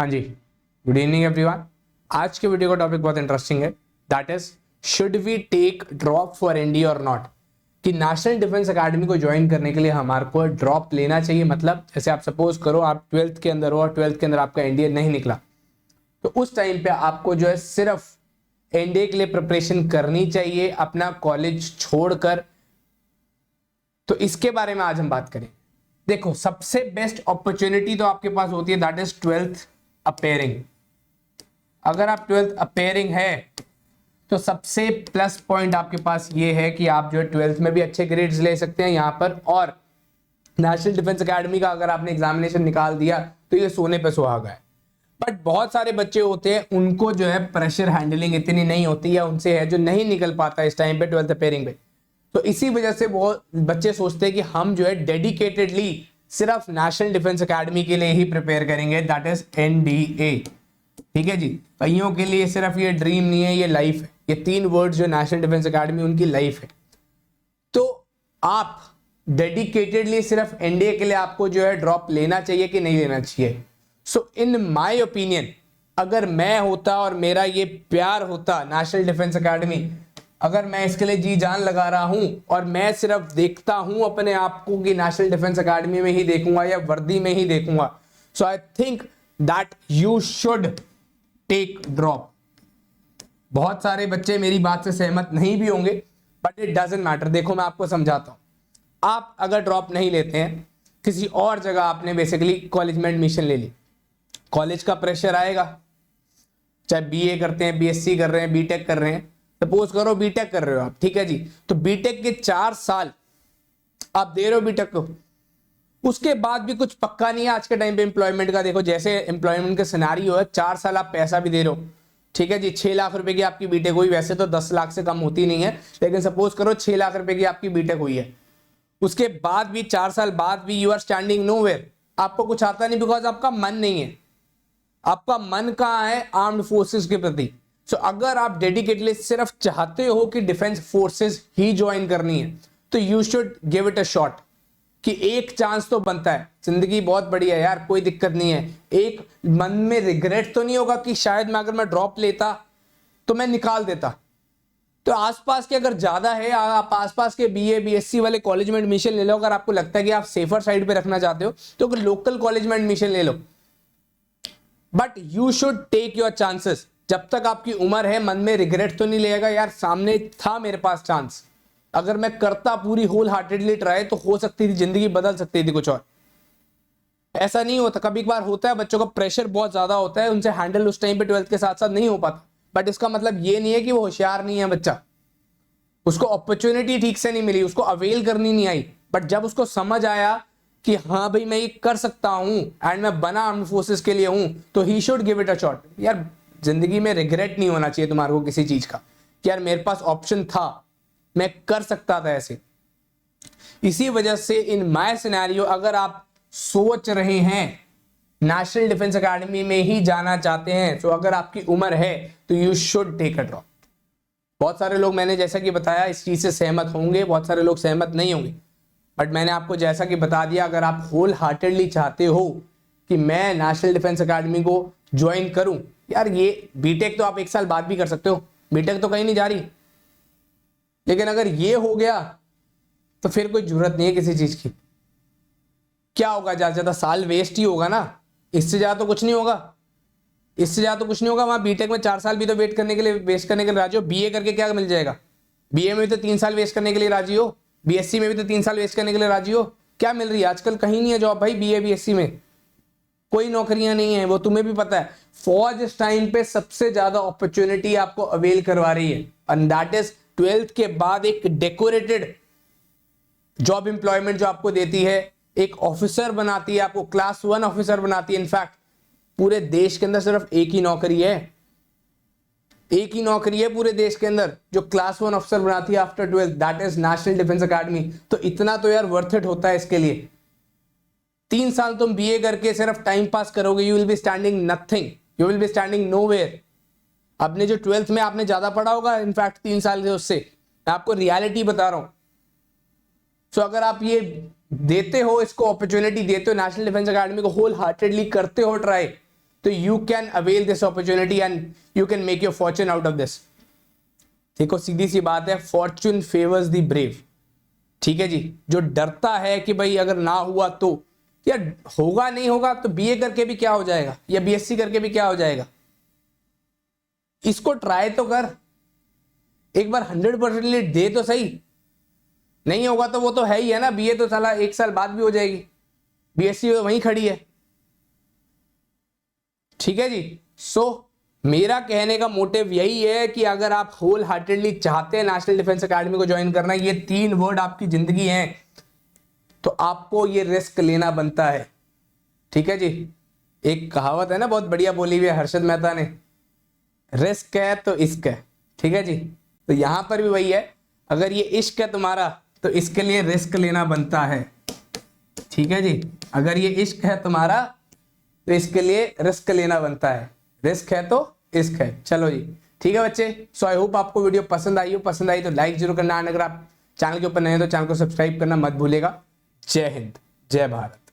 हाँ जी, good evening everyone. आज के वीडियो का टॉपिक बहुत इंटरेस्टिंग है, that is should we take drop for NDA और नॉट। कि नेशनल डिफेंस एकेडमी को ज्वाइन करने के लिए हमारे को ड्रॉप लेना चाहिए। मतलब जैसे आप सपोज करो आप 12th के अंदर हो और 12th के अंदर आपका एनडीए नहीं निकला, तो उस टाइम पे आपको जो है सिर्फ एनडीए के लिए प्रिपरेशन करनी चाहिए अपना कॉलेज छोड़कर। तो इसके बारे में आज हम बात करें। देखो, सबसे बेस्ट अपॉर्चुनिटी तो आपके पास होती है, दैट इज 12th अपेयरिंग। अगर आप 12th अपेयरिंग है तो सबसे प्लस पॉइंट आपके पास ये है कि आप जो है 12th में भी अच्छे ग्रेड्स ले सकते हैं यहाँ पर। और नेशनल डिफेंस एकेडमी का अगर आपने एग्जामिनेशन निकाल दिया तो ये सोने पे सुहागा है। बट बहुत सारे बच्चे होते हैं उनको जो है प्रेशर हैंडलिंग इतनी नहीं होती, या उनसे है जो नहीं निकल पाता इस टाइम पे 12th अपेयरिंग पे। तो इसी वजह से वो बच्चे सोचते हैं कि हम जो है डेडिकेटेडली सिर्फ नेशनल डिफेंस एकेडमी के लिए ही प्रिपेयर करेंगे, दैट इज एनडीए। ठीक है जी, कईयों के लिए सिर्फ ये ड्रीम नहीं है, ये लाइफ है। ये 3 वर्ड्स जो नेशनल डिफेंस एकेडमी उनकी लाइफ है। तो आप डेडिकेटेडली सिर्फ एनडीए के लिए आपको जो है ड्रॉप लेना चाहिए कि नहीं लेना चाहिए? सो इन माय ओपिनियन, अगर मैं होता और मेरा ये प्यार होता नेशनल डिफेंस एकेडमी, अगर मैं इसके लिए जी जान लगा रहा हूं और मैं सिर्फ देखता हूं अपने आप को कि नेशनल डिफेंस एकेडमी में ही देखूंगा या वर्दी में ही देखूंगा, so I think that you should take drop. बहुत सारे बच्चे मेरी बात से सहमत नहीं भी होंगे, बट इट डजंट मैटर। देखो, मैं आपको समझाता हूं। आप अगर ड्रॉप नहीं लेते हैं, किसी और जगह आपने बेसिकली कॉलेज में एडमिशन ले ली, कॉलेज का प्रेशर आएगा। चाहे बीए करते हैं, बीएससी कर रहे हैं, बीटेक कर रहे हैं, सपोज करो बीटेक कर रहे हो आप, ठीक है जी। तो बीटेक के 4 साल आप दे रहे हो बीटेक को, उसके बाद भी कुछ पक्का नहीं है आज के टाइम पे एम्प्लॉयमेंट का। देखो, जैसे एम्प्लॉयमेंट का सिनेरियो है, 4 साल आप पैसा भी दे रहे हो, ठीक है जी। 6 लाख रुपए की आपकी बीटेक हुई, वैसे तो 10 लाख से कम होती नहीं है, लेकिन सपोज करो 6 लाख रुपए की आपकी बीटेक हुई है। उसके बाद भी 4 साल बाद भी यू आर स्टैंडिंग नोवेयर, आपको कुछ आता नहीं, बिकॉज आपका मन नहीं है। आपका मन कहाँ है? आर्म्ड फोर्सेस के प्रति। सो अगर आप डेडिकेटली सिर्फ चाहते हो कि डिफेंस फोर्सेस ही ज्वाइन करनी है, तो you should give it a shot. कि एक चांस तो बनता है, जिंदगी बहुत बड़ी है यार, कोई दिक्कत नहीं है। एक मन में रिग्रेट तो नहीं होगा कि शायद मैं अगर मैं ड्रॉप लेता तो मैं निकाल देता। तो आसपास के अगर ज्यादा है, आप आसपास के बीए बीएससी वाले कॉलेज में एडमिशन ले लो। अगर आपको लगता है कि आप सेफर साइड पे रखना चाहते हो तो लोकल कॉलेज में एडमिशन ले लो, but you should take your chances. जब तक आपकी उम्र है, मन में रिग्रेट तो नहीं लेगा यार, सामने था मेरे पास चांस, अगर मैं करता पूरी होल हार्टेडली ट्राई तो हो सकती थी, जिंदगी बदल सकती थी कुछ और। ऐसा नहीं होता, कभी कभार होता है बच्चों का प्रेशर बहुत ज्यादा होता है, उनसे हैंडल उस टाइम पे 12th के साथ साथ नहीं हो पाता। बट इसका मतलब ये नहीं है कि वो होशियार नहीं है बच्चा, उसको अपॉर्चुनिटी ठीक से नहीं मिली, उसको अवेल करनी नहीं आई। बट जब उसको समझ आया कि हाँ भाई मैं ये कर सकता हूं एंड मैं बना आर्म्ड फोर्सेस के लिए हूं, तो he should give it a shot. यार जिंदगी में रिग्रेट नहीं होना चाहिए तुम्हारे को किसी चीज का, कि यार मेरे पास ऑप्शन था, मैं कर सकता था ऐसे। इसी वजह से इन माय सिनेरियो, अगर आप सोच रहे हैं नेशनल डिफेंस एकेडमी में ही जाना चाहते हैं, तो अगर आपकी उम्र है तो you should take a drop. बहुत सारे लोग, मैंने जैसा कि बताया, इस चीज से सहमत होंगे, बहुत सारे लोग सहमत नहीं होंगे, बट मैंने आपको जैसा कि बता दिया, अगर आप होल हार्टेडली चाहते हो कि मैं नेशनल डिफेंस एकेडमी को ज्वाइन करूं, यार ये बीटेक तो आप 1 साल बाद भी कर सकते हो, बीटेक तो कहीं नहीं जा रही। लेकिन अगर ये हो गया तो फिर कोई जरूरत नहीं है किसी चीज की। क्या होगा? ज्यादा ज्यादा साल वेस्ट ही होगा ना, इससे ज्यादा तो कुछ नहीं होगा। इससे ज्यादा तो कुछ नहीं होगा। वहां बीटेक में 4 साल भी तो वेट करने के लिए वेस्ट करने के लिए राजी हो। बीए करके क्या मिल जाएगा? बीए में भी तो 3 साल वेस्ट करने के लिए राजी हो, बीएससी में भी तो 3 साल वेस्ट करने के लिए राजी हो। क्या मिल रही है आजकल? कहीं नहीं है जॉब भाई, बीए बीएससी में कोई नौकरियां नहीं है, वो तुम्हें भी पता है। फौज इस टाइम पे सबसे ज्यादा अपॉर्चुनिटी आपको अवेल करवा रही है, एंड दैट इज 12th के बाद एक डेकोरेटेड जॉब एम्प्लॉयमेंट जो आपको देती है, एक ऑफिसर बनाती है, आपको क्लास 1 ऑफिसर बनाती है। इनफैक्ट पूरे देश के अंदर सिर्फ एक ही नौकरी है, एक ही नौकरी है पूरे देश के अंदर जो क्लास 1 ऑफिसर बनाती है after 12th, that is national defence academy. तो इतना तो यार वर्थ इट होता है इसके लिए। 3 साल तुम बीए करके सिर्फ टाइम पास करोगे, you will be standing nothing, you will be standing nowhere. आपने जो 12th में आपने ज्यादा पढ़ा होगा इनफैक्ट 3 साल से, उससे मैं आपको रियलिटी बता रहा हूं। सो अगर आप ये देते हो, इसको अपॉर्चुनिटी देते हो, नेशनल डिफेंस एकेडमी को होल हार्टेडली करते हो ट्राई, तो you can avail this opportunity and you can make your Fortune out of this. देखो सीधी सी बात है, फॉर्चून फेवर्स द ब्रेव। ठीक है जी, जो डरता है कि भाई अगर ना हुआ तो, या होगा नहीं होगा तो बीए करके भी क्या हो जाएगा या बीएससी करके भी क्या हो जाएगा, इसको ट्राई तो कर, एक बार 100% दे तो सही। नहीं होगा तो वो तो है ही है ना, बीए तो साला 1 साल बाद भी हो जाएगी, बीएससी वहीं खड़ी है। ठीक है जी। सो मेरा कहने का मोटिव यही है कि अगर आप होल हार्टेडली चाहते हैं नेशनल डिफेंस एकेडमी को ज्वाइन करना, ये 3 वर्ड आपकी जिंदगी हैं, तो आपको ये रिस्क लेना बनता है। ठीक है जी। एक कहावत है ना बहुत बढ़िया बोली हुई है हर्षद मेहता ने, रिस्क है तो इश्क है। ठीक है जी। तो यहां पर भी वही है, अगर ये इश्क है तुम्हारा तो इसके लिए रिस्क लेना बनता है। ठीक है जी। अगर ये इश्क है तुम्हारा तो इसके लिए रिस्क लेना बनता है, रिस्क है तो इश्क है। चलो जी, ठीक है बच्चे। सो आई होप आपको वीडियो पसंद आई हो, पसंद आई तो लाइक जरूर करना, अगर आप चैनल के ऊपर नए हैं तो चैनल को सब्सक्राइब करना मत भूलेगा। जय हिंद, जय भारत।